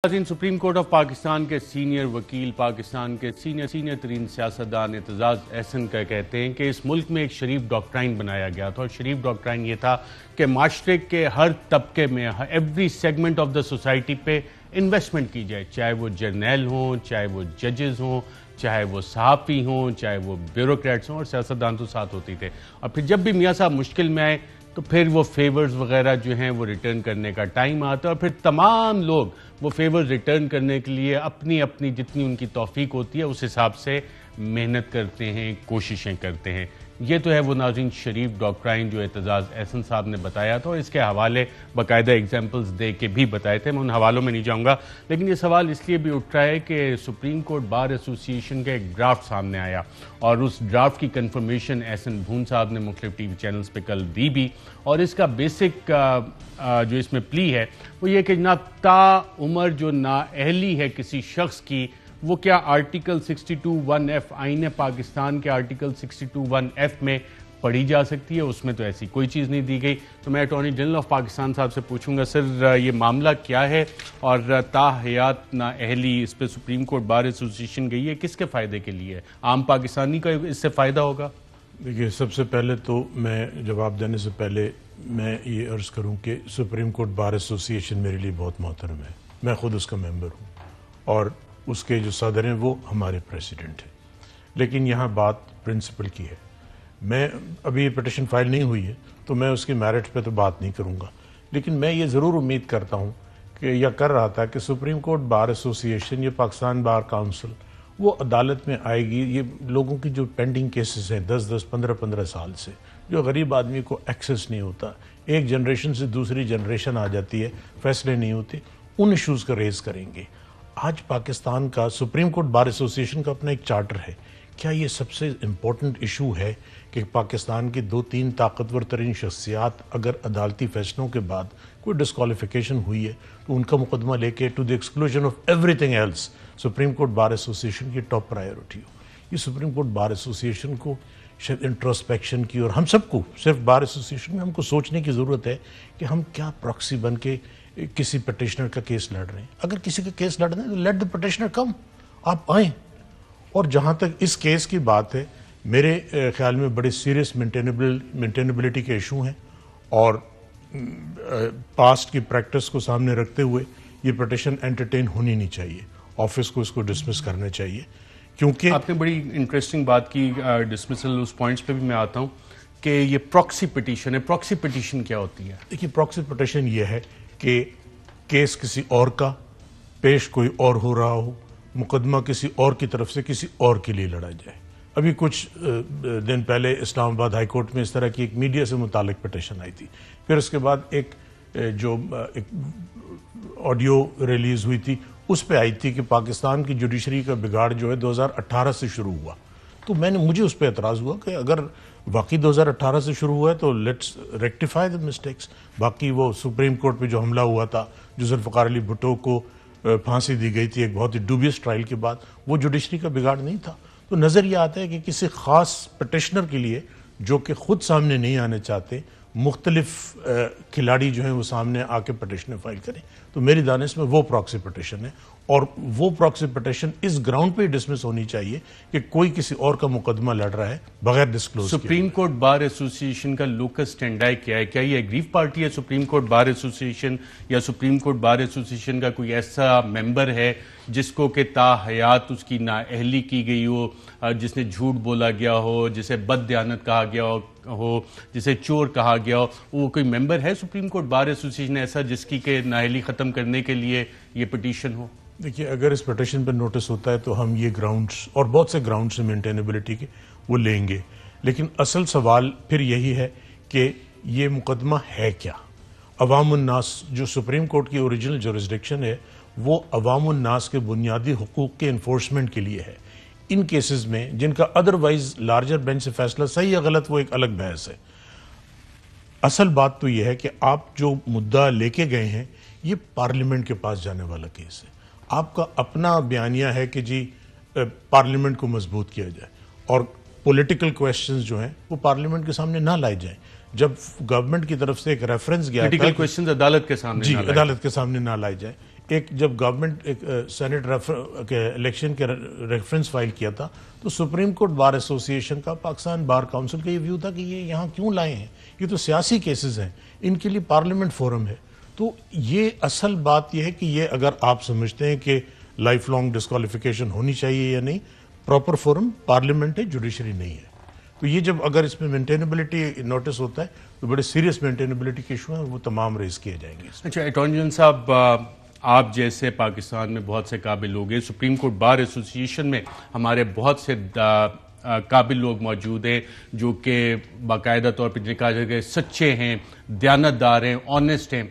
ناظرین، supreme court of Pakistan کے senior وکیل، پاکستان کے سینئر ترین سیاستدان اعتزاز احسن کا کہتے ہیں کہ اس ملک میں ایک شریف ڈاکٹرائن بنایا گیا تھا، اور شریف ڈاکٹرائن یہ تھا کہ معاشرے کے ہر طبقے میں every segment of the society پہ انویسٹمنٹ کی جائے، چاہے وہ جرنیل ہوں، چاہے وہ ججز ہوں، چاہے وہ صحافی ہوں، چاہے وہ بیوروکریٹس ہوں، اور سیاستدان تو ساتھ ہوتی تھے۔ اور پھر جب بھی میاں صاحب مشکل میں آئے تو پھر وہ فیورز وغیرہ جو ہیں وہ ریٹرن کرنے کا ٹائم آتا ہے، اور پھر تمام لوگ وہ فیورز ریٹرن کرنے کے لیے اپنی جتنی ان کی توفیق ہوتی ہے اس حساب سے محنت کرتے ہیں، کوششیں کرتے ہیں۔ یہ تو ہے وہ ناظرین شریف ڈاکٹرائن جو اعتزاز احسن صاحب نے بتایا تھا، اور اس کے حوالے باقاعدہ ایگزامپلز دے کے بھی بتائے تھے۔ میں ان حوالوں میں نہیں جاؤں گا، لیکن یہ سوال اس لیے بھی اٹھ رہا ہے کہ سپریم کورٹ بار ایسوسی ایشن کا ایک ڈرافٹ سامنے آیا، اور اس ڈرافٹ کی کنفرمیشن احسن بھون صاحب نے مختلف ٹی وی چینلز پہ کل دی بھی، اور اس کا بیسک جو اس میں پلی ہے وہ یہ کہ جناب تا عمر جو نااہلی ہے کسی شخص کی، وہ کیا آرٹیکل 62(1)F آئین پاکستان کے آرٹیکل 62(1)F میں پڑھی جا سکتی ہے؟ اس میں تو ایسی کوئی چیز نہیں دی گئی۔ تو میں اٹارنی جنرل آف پاکستان صاحب سے پوچھوں گا، سر یہ معاملہ کیا ہے، اور تا حیات نااہلی اس پہ سپریم کورٹ بار ایسوسی ایشن گئی ہے، کس کے فائدے کے لیے؟ عام پاکستانی کا اس سے فائدہ ہوگا؟ دیکھیے، سب سے پہلے تو میں جواب دینے سے پہلے میں یہ عرض کروں کہ سپریم کورٹ بار ایسوسی ایشن میرے لیے بہت محترم ہے، میں خود اس کا ممبر ہوں، اور اس کے جو صدر ہیں وہ ہمارے پریزیڈنٹ ہیں۔ لیکن یہاں بات پرنسپل کی ہے۔ میں ابھی یہ پٹیشن فائل نہیں ہوئی ہے تو میں اس کی میرٹ پہ تو بات نہیں کروں گا، لیکن میں یہ ضرور امید کرتا ہوں کہ یا کر رہا تھا کہ سپریم کورٹ بار ایسوسی ایشن یا پاکستان بار کاؤنسل وہ عدالت میں آئے گی۔ یہ لوگوں کی جو پینڈنگ کیسز ہیں 10 15 سال سے، جو غریب آدمی کو ایکسیس نہیں ہوتا، ایک جنریشن سے دوسری جنریشن آ جاتی ہے، فیصلے نہیں ہوتے، ان ایشوز کا ریز کریں گے۔ آج پاکستان کا سپریم کورٹ بار ایسوسی ایشن کا اپنا ایک چارٹر ہے۔ کیا یہ سب سے امپورٹنٹ ایشو ہے کہ پاکستان کی 2-3 طاقتور ترین شخصیات اگر عدالتی فیصلوں کے بعد کوئی ڈسکوالیفیکیشن ہوئی ہے تو ان کا مقدمہ لے کے to the exclusion of everything else supreme court bar association کی ٹاپ پرائیورٹی ہو؟ یہ سپریم کورٹ بار ایسوسی ایشن کو شاید انٹروسپیکشن کی، اور ہم سب کو صرف بار ایسوسی ایشن میں ہم کو سوچنے کی ضرورت ہے کہ ہم کیا پراکسی بن کے کسی پٹیشنر کا کیس لڑ رہے ہیں۔ اگر کسی کا کیس لڑ رہے ہیں تو لیٹ دی پٹیشنر کم، آپ آئیں۔ اور جہاں تک اس کیس کی بات ہے، میرے خیال میں بڑے سیریس مینٹینیبلٹی کے ایشو ہیں، اور پاسٹ کی پریکٹس کو سامنے رکھتے ہوئے یہ پٹیشن انٹرٹین ہونی نہیں چاہیے، آفس کو اس کو ڈسمس کرنا چاہیے، کیونکہ آپ نے بڑی انٹرسٹنگ بات کی ڈسمسل، اس پوائنٹس پہ بھی میں آتا ہوں کہ یہ پراکسی پٹیشن ہے۔ پراکسی پٹیشن کیا ہوتی ہے؟ دیکھیے، پراکسی پٹیشن یہ ہے کہ کیس کسی اور کا پیش کوئی اور ہو رہا ہو، مقدمہ کسی اور کی طرف سے کسی اور کے لیے لڑا جائے۔ ابھی کچھ دن پہلے اسلام آباد ہائی کورٹ میں اس طرح کی ایک میڈیا سے متعلق پٹیشن آئی تھی، پھر اس کے بعد ایک آڈیو ریلیز ہوئی تھی، اس پہ آئی تھی کہ پاکستان کی جوڈیشری کا بگاڑ جو ہے 2018 سے شروع ہوا۔ تو مجھے اس پہ اعتراض ہوا کہ اگر واقعی 2018 سے شروع ہوا ہے تو لیٹس ریکٹیفائی دی مسٹیکس۔ باقی وہ سپریم کورٹ پہ جو حملہ ہوا تھا، جو ذوالفقار علی بھٹو کو پھانسی دی گئی تھی ایک بہت ہی ڈوبیس ٹرائل کے بعد، وہ جوڈیشری کا بگاڑ نہیں تھا۔ تو نظر یہ آتا ہے کہ کسی خاص پٹیشنر کے لیے جو کہ خود سامنے نہیں آنے چاہتے، مختلف کھلاڑی جو ہیں وہ سامنے آ کے پٹیشن فائل کریں، تو میری دانش میں وہ پراکسی پٹیشن ہے، اور وہ پراکسی پٹیشن اس گراؤنڈ پہ ڈسمس ہونی چاہیے کہ کوئی کسی اور کا مقدمہ لڑ رہا ہے بغیر ڈسکلوز کیے۔ سپریم کورٹ بار ایسوسی ایشن کا لوکس اسٹینڈائی کیا ہے؟ کیا یہ ایگریو پارٹی ہے سپریم کورٹ بار ایسوسی ایشن، یا سپریم کورٹ بار ایسوسی ایشن کا کوئی ایسا ممبر ہے جس کو کہ تا حیات اس کی نااہلی کی گئی ہو، جس نے جھوٹ بولا گیا ہو، جسے بد دیانت کہا گیا ہو، جسے چور کہا گیا ہو؟ وہ کوئی ممبر ہے سپریم کورٹ بار ایسوسی ایشن ایسا جس کی کہ نااہلی ختم کرنے کے لیے یہ پٹیشن ہو؟ دیکھیے، اگر اس پٹیشن پہ نوٹس ہوتا ہے تو ہم یہ گراؤنڈز اور بہت سے گراؤنڈز ہیں مینٹینیبلٹی کے، وہ لیں گے، لیکن اصل سوال پھر یہی ہے کہ یہ مقدمہ ہے کیا؟ عوام الناس، جو سپریم کورٹ کی اوریجنل جورسڈکشن ہے، وہ عوام الناس کے بنیادی حقوق کے انفورسمنٹ کے لیے ہے۔ ان کیسز میں جن کا ادروائز لارجر بینچ سے فیصلہ صحیح یا غلط وہ ایک الگ بحث ہے، اصل بات تو یہ ہے کہ آپ جو مدعا لے کے گئے ہیں یہ پارلیمنٹ کے پاس جانے والا کیس ہے۔ آپ کا اپنا بیانیہ ہے کہ جی پارلیمنٹ کو مضبوط کیا جائے، اور پولیٹیکل کویسچنز جو ہیں وہ پارلیمنٹ کے سامنے نہ لائے جائیں۔ جب گورنمنٹ کی طرف سے ایک ریفرنس گیا پولیٹیکل کویسچنز عدالت کے سامنے عدالت کے سامنے نہ لائے جائیں، ایک جب گورنمنٹ ایک سینٹ الیکشن کے ریفرنس فائل کیا تھا تو سپریم کورٹ بار ایسوسی ایشن کا پاکستان بار کاؤنسل کا یہ ویو تھا کہ یہ یہاں کیوں لائے ہیں، یہ تو سیاسی کیسز ہیں، ان کے لیے پارلیمنٹ فورم ہے. تو یہ اصل بات یہ ہے کہ یہ اگر آپ سمجھتے ہیں کہ لائف لانگ ڈسکوالیفیکیشن ہونی چاہیے یا نہیں، پراپر فورم پارلیمنٹ ہے، جوڈیشری نہیں ہے. تو یہ جب اگر اس میں مینٹینیبلٹی نوٹس ہوتا ہے تو بڑے سیریس مینٹینیبلٹی کے ایشو ہیں، وہ تمام ریز کیے جائیں گے. اچھا اٹارنی جنرل صاحب، آپ جیسے پاکستان میں بہت سے قابل لوگ ہیں، سپریم کورٹ بار ایسوسی ایشن میں ہمارے بہت سے قابل لوگ موجود ہیں جو کہ باقاعدہ طور پہ کہا جائے کہ سچے ہیں، دیانتدار ہیں، آنیسٹ ہیں،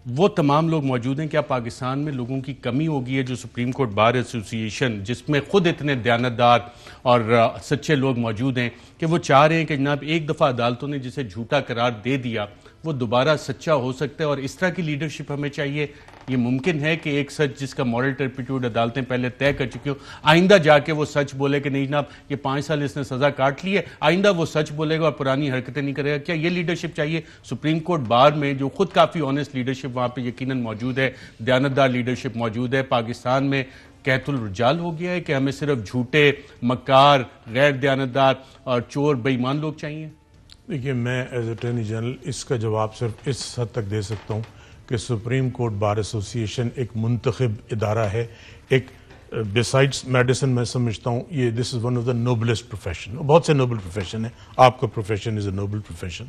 وہ تمام لوگ موجود ہیں. کیا پاکستان میں لوگوں کی کمی ہوگی ہے جو سپریم کورٹ بار ایسوسی ایشن جس میں خود اتنے دیانتدار اور سچے لوگ موجود ہیں کہ وہ چاہ رہے ہیں کہ جناب ایک دفعہ عدالتوں نے جسے جھوٹا قرار دے دیا وہ دوبارہ سچا ہو سکتا ہے، اور اس طرح کی لیڈرشپ ہمیں چاہیے؟ یہ ممکن ہے کہ ایک سچ جس کا مورل ٹرپیٹیوڈ عدالتیں پہلے طے کر چکی ہوں، آئندہ جا کے وہ سچ بولے کہ نہیں جناب یہ 5 سال اس نے سزا کاٹ لی ہے، آئندہ وہ سچ بولے گا اور پرانی حرکتیں نہیں کرے گا؟ کیا یہ لیڈرشپ چاہیے سپریم کورٹ بار میں، جو خود کافی آنیسٹ لیڈرشپ وہاں پہ یقیناً موجود ہے، دیانتدار لیڈرشپ موجود ہے؟ پاکستان میں قحط الرجال ہو گیا ہے کہ ہمیں صرف جھوٹے، مکار، غیر دیانتدار اور چور بے ایمان لوگ چاہیے؟ دیکھیے، میں ایز اٹارنی جنرل اس کا جواب صرف اس حد تک دے سکتا ہوں کہ سپریم کورٹ بار ایسوسی ایشن ایک منتخب ادارہ ہے. ایک بیسائڈس میڈیسن میں سمجھتا ہوں یہ this is one of the noblest profession. بہت سے نوبل پروفیشن ہیں، آپ کا profession is a noble profession.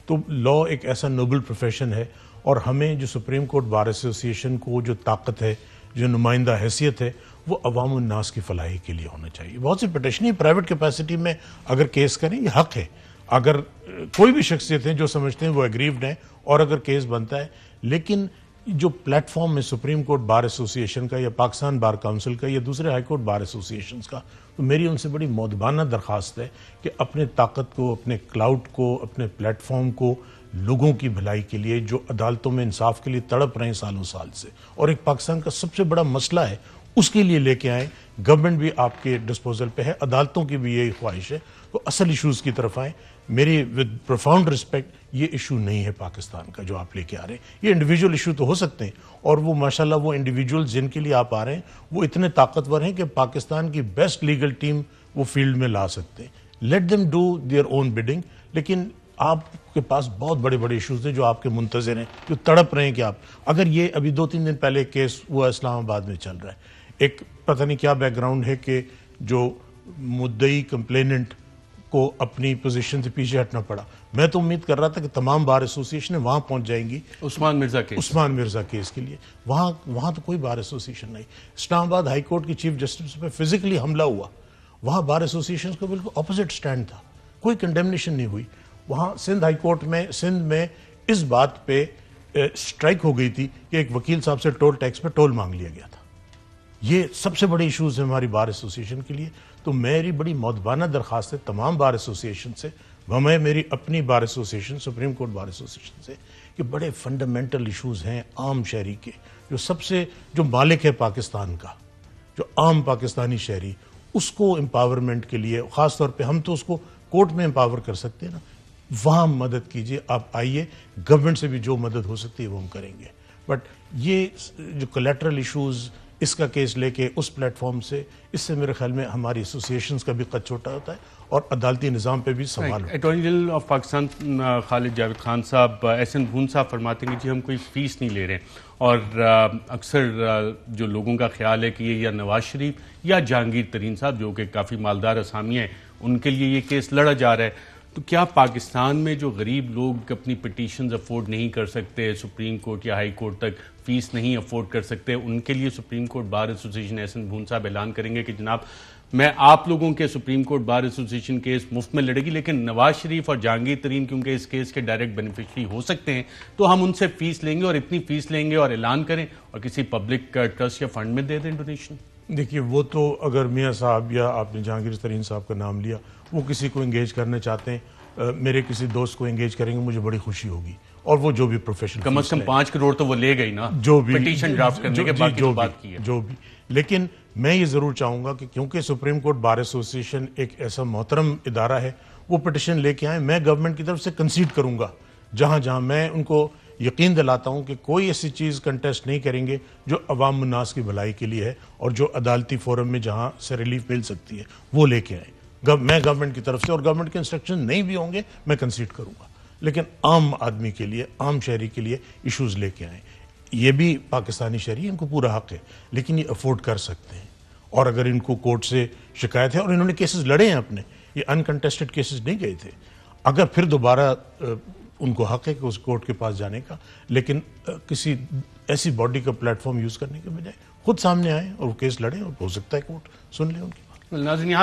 تو لا ایک ایسا نوبل پروفیشن ہے، اور ہمیں جو سپریم کورٹ بار ایسوسی ایشن کو جو طاقت ہے، جو نمائندہ حیثیت ہے، وہ عوام الناس کی فلاحی کے لیے ہونا چاہیے. بہت سی پٹیشنیں پرائیویٹ کیپیسٹی میں اگر کیس کریں یہ حق ہے، اگر کوئی بھی شخصیت ہیں جو سمجھتے ہیں وہ ایگریوڈ ہیں اور اگر کیس بنتا ہے. لیکن جو پلیٹ فارم میں سپریم کورٹ بار ایسوسی ایشن کا یا پاکستان بار کاؤنسل کا یا دوسرے ہائی کورٹ بار ایسوسی ایشنز کا، تو میری ان سے بڑی مؤدبانہ درخواست ہے کہ اپنے طاقت کو، اپنے کلاؤڈ کو، اپنے پلیٹ فارم کو لوگوں کی بھلائی کے لیے، جو عدالتوں میں انصاف کے لیے تڑپ رہے ہیں سالوں سال سے، اور ایک پاکستان کا سب سے بڑا مسئلہ ہے، اس کے لیے لے کے آئیں. گورنمنٹ بھی آپ کے ڈسپوزل پہ ہے، عدالتوں کی بھی یہی خواہش ہے، تو اصل ایشوز کی طرف آئیں. میری ود پروفاؤنڈ رسپیکٹ، یہ ایشو نہیں ہے پاکستان کا جو آپ لے کے آ رہے ہیں. یہ انڈیویجول ایشو تو ہو سکتے ہیں، اور وہ ماشاءاللہ وہ انڈیویجول جن کے لیے آپ آ رہے ہیں وہ اتنے طاقتور ہیں کہ پاکستان کی بیسٹ لیگل ٹیم وہ فیلڈ میں لا سکتے ہیں. Let them do their own bidding. لیکن آپ کے پاس بہت بڑے بڑے ایشوز ہیں جو آپ کے منتظر ہیں، جو تڑپ رہے ہیں کہ آپ اگر یہ ابھی 2-3 دن پہلے کیس ہوا اسلام آباد میں چل رہا ہے، ایک پتہ نہیں کیا بیک گراؤنڈ ہے کہ جو مدعی کمپلیننٹ کو اپنی پوزیشن سے پیچھے ہٹنا پڑا. میں تو امید کر رہا تھا کہ تمام بار ایسوسی ایشن وہاں پہنچ جائیں گی عثمان مرزا کیس کے لیے. وہاں تو کوئی بار ایسوسی ایشن نہیں. اسلام آباد ہائی کورٹ کی چیف جسٹس پہ فزیکلی حملہ ہوا، وہاں بار ایسوسی ایشن کا بالکل اپوزٹ سٹینڈ تھا، کوئی کنڈیمنیشن نہیں ہوئی. وہاں سندھ ہائی کورٹ میں سندھ میں اس بات پہ اسٹرائک ہو گئی تھی کہ ایک وکیل صاحب سے ٹول ٹیکس پہ ٹول مانگ لیا گیا تھا. یہ سب سے بڑے ایشوز ہیں ہماری بار ایسوسی ایشن کے لیے. تو میری بڑی مؤدبانہ درخواست ہے تمام بار ایسوسی ایشن سے، ہمیں میری اپنی بار ایسوسی ایشن سپریم کورٹ بار ایسوسی ایشن سے، کہ بڑے فنڈامنٹل ایشوز ہیں عام شہری کے، جو مالک ہے پاکستان کا، جو عام پاکستانی شہری، اس کو امپاورمنٹ کے لیے، خاص طور پہ ہم تو اس کو کورٹ میں امپاور کر سکتے ہیں نا، وہاں مدد کیجیے. آپ آئیے، گورنمنٹ سے بھی جو مدد ہو سکتی ہے وہ ہم کریں گے. بٹ یہ جو کولیٹرل ایشوز، اس کا کیس لے کے اس پلیٹ فارم سے، اس سے میرے خیال میں ہماری ایسوسی ایشنز کا بھی قد چھوٹا ہوتا ہے اور عدالتی نظام پہ بھی سوال ہوتا ہے. اٹارنی جنرل آف پاکستان خالد جاوید خان صاحب، احسن بھون صاحب فرماتے ہیں کہ جی ہم کوئی فیس نہیں لے رہے، اور اکثر جو لوگوں کا خیال ہے کہ یہ یا نواز شریف یا جہانگیر ترین صاحب جو کہ کافی مالدار اسامی ہیں ان کے لیے یہ کیس لڑا جا رہا ہے. تو کیا پاکستان میں جو غریب لوگ اپنی پٹیشنز افورڈ نہیں کر سکتے، سپریم کورٹ یا ہائی کورٹ تک فیس نہیں افورڈ کر سکتے، ان کے لیے سپریم کورٹ بار ایسوسی ایشن احسن بھون صاحب اعلان کریں گے کہ جناب میں آپ لوگوں کے سپریم کورٹ بار ایسوسی ایشن کیس مفت میں لڑے گی، لیکن نواز شریف اور جہانگیر ترین کیونکہ اس کیس کے ڈائریکٹ بینیفیشری ہو سکتے ہیں تو ہم ان سے فیس لیں گے، اور اتنی فیس لیں گے اور اعلان کریں اور کسی پبلک ٹرسٹ یا فنڈ میں دے دیں ڈونیشن؟ دیکھیے، وہ تو اگر میاں صاحب یا آپ نے جہانگیر ترین صاحب کا نام لیا، وہ کسی کو انگیج کرنا چاہتے ہیں، میرے کسی دوست کو انگیج کریں گے، مجھے بڑی خوشی ہوگی. اور وہ جو بھی پروفیشن کم از کم 5 کروڑ تو وہ لے گئی نا جو بھی پٹیشن ڈرافٹ کرنے کے باقی تو بات کی ہے جو بھی. لیکن میں یہ ضرور چاہوں گا کہ کیونکہ سپریم کورٹ بار ایسوسی ایشن ایک ایسا محترم ادارہ ہے، وہ پٹیشن لے کے آئیں. میں گورنمنٹ کی طرف سے کنسیڈ کروں گا جہاں جہاں میں ان کو یقین دلاتا ہوں کہ کوئی ایسی چیز کنٹیسٹ نہیں کریں گے جو عوام الناس کی بھلائی کے لیے ہے اور جو عدالتی فورم میں جہاں سے ریلیف مل سکتی ہے وہ لے کے آئیں. میں گورنمنٹ کی طرف سے اور گورنمنٹ کے انسٹرکشن نہیں بھی ہوں گے میں کنسیڈ کروں گا, لیکن عام آدمی کے لیے, عام شہری کے لیے ایشوز لے کے آئیں. یہ بھی پاکستانی شہری ان کو پورا حق ہے, لیکن یہ افورڈ کر سکتے ہیں. اور اگر ان کو کورٹ سے شکایت ہے اور انہوں نے کیسز لڑے ہیں اپنے, یہ انکنٹیسٹڈ کیسز نہیں گئے تھے, اگر پھر دوبارہ ان کو حق ہے کہ اس کورٹ کے پاس جانے کا, لیکن کسی ایسی باڈی کا پلیٹ فارم یوز کرنے کے بجائے خود سامنے آئیں اور وہ کیس لڑیں اور ہو سکتا ہے کورٹ سن لے ان کی بات. ناظرین